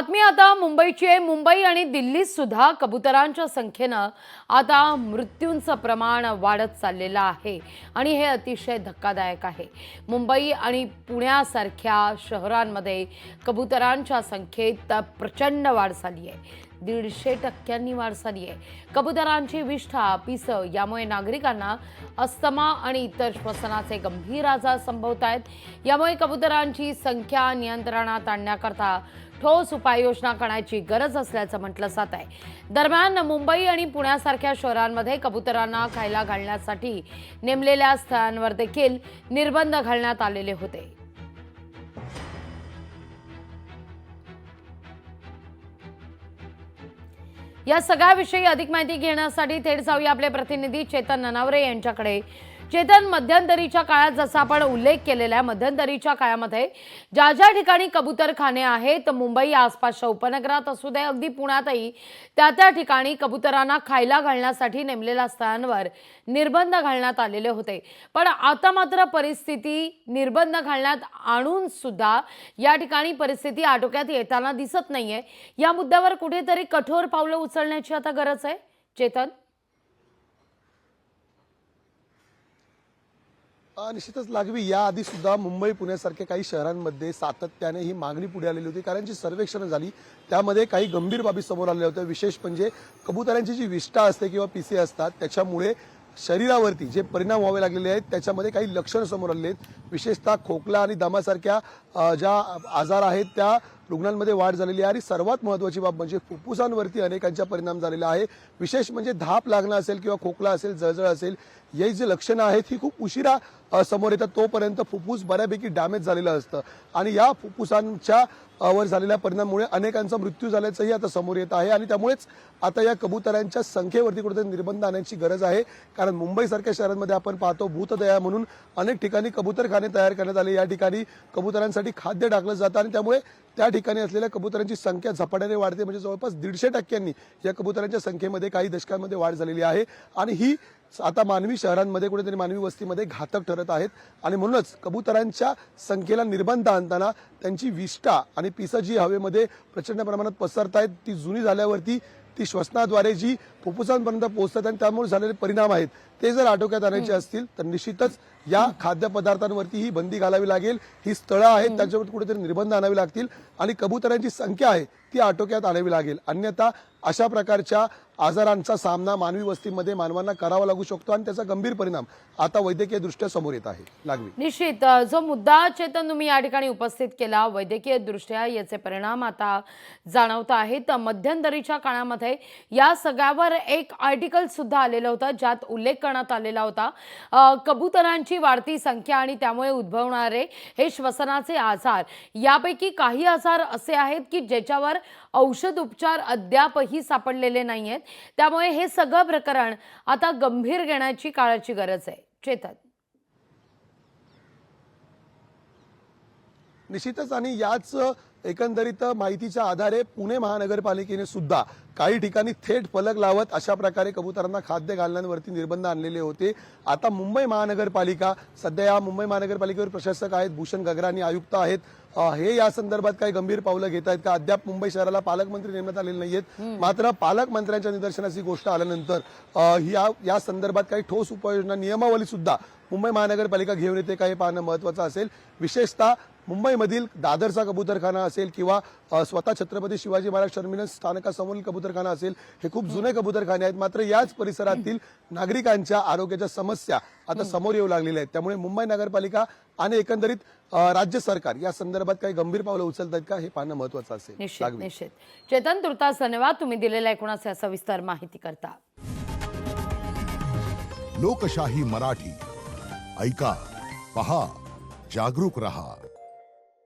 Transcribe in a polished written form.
बातमी आता मुंबईची आहे। मुंबई आणि दिल्लीत सुद्धा कबुतरांच्या संख्येने आता मृत्यूंचं प्रमाण वाढत चाललेलं आहे आणि हे अतिशय धक्कादायक आहे। मुंबई आणि पुण्यासारख्या शहरांमध्ये कबुतरांच्या संख्येत प्रचंड वाढ झाली आहे। 150% वाढ झाली आहे। कबुतरांची विष्ठा, पिस यामुळे नागरिकांना अस्थमा आणि इतर श्वसनाचे गंभीर आजार संभवत आहेत। यामुळे कबुतरांची संख्या नियंत्रणात आणण्याकरता ठोस उपाययोजना करण्याची गरज असल्याचं म्हटलं जात आहे। दरम्यान मुंबई आणि पुण्यासारख्या शहरांमध्ये कबुतरांना खायला घालण्यासाठी नेमलेल्या स्थळांवर देखील निर्बंध घालण्यात आलेले होते। या सगळ्याविषयी अधिक माहिती घेण्यासाठी थेट जाऊया आपले प्रतिनिधी चेतन ननावरे यांच्याकडे। चेतन, मध्यंतरीच्या काळात जसा आपण उल्लेख केलेला आहे, मध्यंतरीच्या काळामध्ये ज्या ठिकाणी कबूतरखाने आहेत, मुंबई आसपासच्या उपनगरात असू दे, अगदी पुण्यातही त्या ठिकाणी कबुतरांना खायला घालण्यासाठी नेमलेल्या स्थळांवर निर्बंध घालण्यात आलेले होते। पण आता मात्र परिस्थिती निर्बंध घालण्यात आणून सुद्धा या ठिकाणी परिस्थिती आटोक्यात येताना दिसत नाहीये। या मुद्द्यावर कुठेतरी कठोर पावलं उचलण्याची आता गरज आहे। चेतन, निश्चितच लागवी याआधी सुद्धा मुंबई पुण्यासारख्या काही शहरांमध्ये सातत्याने ही मागणी पुढे आलेली होती, कारण जी सर्वेक्षण झाली त्यामध्ये काही गंभीर बाबी समोर आलेल्या होत्या। विशेष म्हणजे कबुतरांची जी विष्ठा असते किंवा पिसे असतात त्याच्यामुळे शरीरावरती जे परिणाम व्हावे लागलेले आहेत त्याच्यामध्ये काही लक्षणं समोर आलेली आहेत। विशेषतः खोकला आणि दमासारख्या ज्या आजार आहेत त्या रुग्णांमध्ये वाढ झालेली आहे आणि सर्वात महत्त्वाची बाब म्हणजे फुफ्फुसांवरती अनेकांचा परिणाम झालेला आहे। विशेष म्हणजे धाप लागणं असेल किंवा खोकला असेल, जळजळ असेल, ही जी लक्षणं आहेत ही खूप उशिरा समोर येतात। तोपर्यंत फुफ्फुस बऱ्यापैकी डॅमेज झालेलं असतं आणि या फुफ्फुसांच्या वर झालेल्या परिणामामुळे अनेकांचा मृत्यू झाल्याचंही आता समोर येत आहे आणि त्यामुळेच आता या कबुतरांच्या संख्येवरती कुठेतरी निर्बंध आणण्याची गरज आहे। कारण मुंबईसारख्या शहरांमध्ये आपण पाहतो भूतदया म्हणून अनेक ठिकाणी कबूतरखाने तयार करण्यात आले। या ठिकाणी कबुतरांसाठी खाद्य टाकलं जातं आणि त्यामुळे त्या ठिकाणी असलेल्या कबुतरांची संख्या झपाट्याने वाढते। म्हणजे जवळपास 150% या कबुतरांच्या संख्येमध्ये काही दशकांमध्ये वाढ झालेली आहे आणि ही आता मानवी शहरांमध्ये कुठेतरी मानवी वस्तीमध्ये घातक ठरत आहेत आणि म्हणूनच कबुतरांच्या संख्येला निर्बंध आणताना त्यांची विष्ठा आणि पिसं जी हवेमध्ये प्रचंड प्रमाणात पसरत आहेत ती जुनी झाल्यावरती ती श्वसनाद्वारे जी फुफ्फुसांपर्यंत पोहोचतात आणि त्यामुळे झालेले परिणाम आहेत ते जर आटोक्यात आणायचे असतील तर निश्चितच या खाद्यपदार्थांवरती ही बंदी घालावी लागेल। ही स्थळं आहेत त्याच्यावर कुठेतरी निर्बंध आणावे लागतील आणि कबुतरांची संख्या आहे ती आटोक्यात आणावी लागेल। अन्यथा अशा प्रकारच्या आजारांचा सामना मानवी वस्तीमध्ये मानवांना करावा लागू शकतो आणि त्याचा गंभीर परिणाम आता वैद्यकीय दृष्ट्या समोर येत आहे। लागवी निश्चित जो मुद्दा चेतन तुम्ही या ठिकाणी उपस्थित केला, वैद्यकीय दृष्ट्या याचे परिणाम आता जाणवत आहेत। मध्यंतरीच्या काळामध्ये या सगळ्यावर एक आर्टिकल सुद्धा आलेलं होतं ज्यात उल्लेख करण्यात आलेला होता कबुतरांची वाढती संख्या आणि त्यामुळे उद्भवणारे हे श्वसनाचे आजार, यापैकी काही आजार असे आहेत की ज्याच्यावर औषध उपचार अद्यापही सापडलेले नाहीयेत। त्यामुळे हे सगळं प्रकरण आता गंभीर घेण्याची काळाची गरज आहे। चेतन, निश्चितच आणि याच एकंदरीत माहितीच्या आधारे पुणे महानगरपालिकेने सुद्धा काही ठिकाणी थेट फलक लावत अशा प्रकारे कबुतरांना खाद्य घालण्यावरती निर्बंध आणलेले होते। आता मुंबई महानगरपालिका सध्या या मुंबई महानगरपालिकेवर प्रशासक आहेत भूषण गगराणी आयुक्त आहेत, हे या संदर्भात काही गंभीर पावलं घेत आहेत का? अद्याप मुंबई शहराला पालकमंत्री नेमण्यात आलेले नाहीयेत, मात्र पालकमंत्र्यांच्या निदर्शनाची गोष्ट आल्यानंतर या संदर्भात काही ठोस उपाययोजना नियमावली सुद्धा मुंबई महानगरपालिका घेऊन येते का हे पाहणं महत्त्वाचं असेल। विशेषतः मुंबईमधील दादरचा कबूतरखाना असेल किंवा स्वतः छत्रपती शिवाजी महाराज टर्मिनस स्थानकासमोरील कबूतरखाना असेल, हे खूप जुने कबूतरखाने आहेत, मात्र याच परिसरातील नागरिकांच्या आरोग्याच्या समस्या आता समोर येऊ लागलेल्या आहेत। त्यामुळे मुंबई नगरपालिका आणि एकंदरीत राज्य सरकार या संदर्भात काही गंभीर पावलं उचलत आहेत का हे पाहणं महत्त्वाचं असेल। निश्चित चेतन, तुर्तास धन्यवाद तुम्ही दिलेल्या एकूणच सविस्तर माहिती करता। लोकशाही मराठी ऐका, पहा, जागरूक रहा।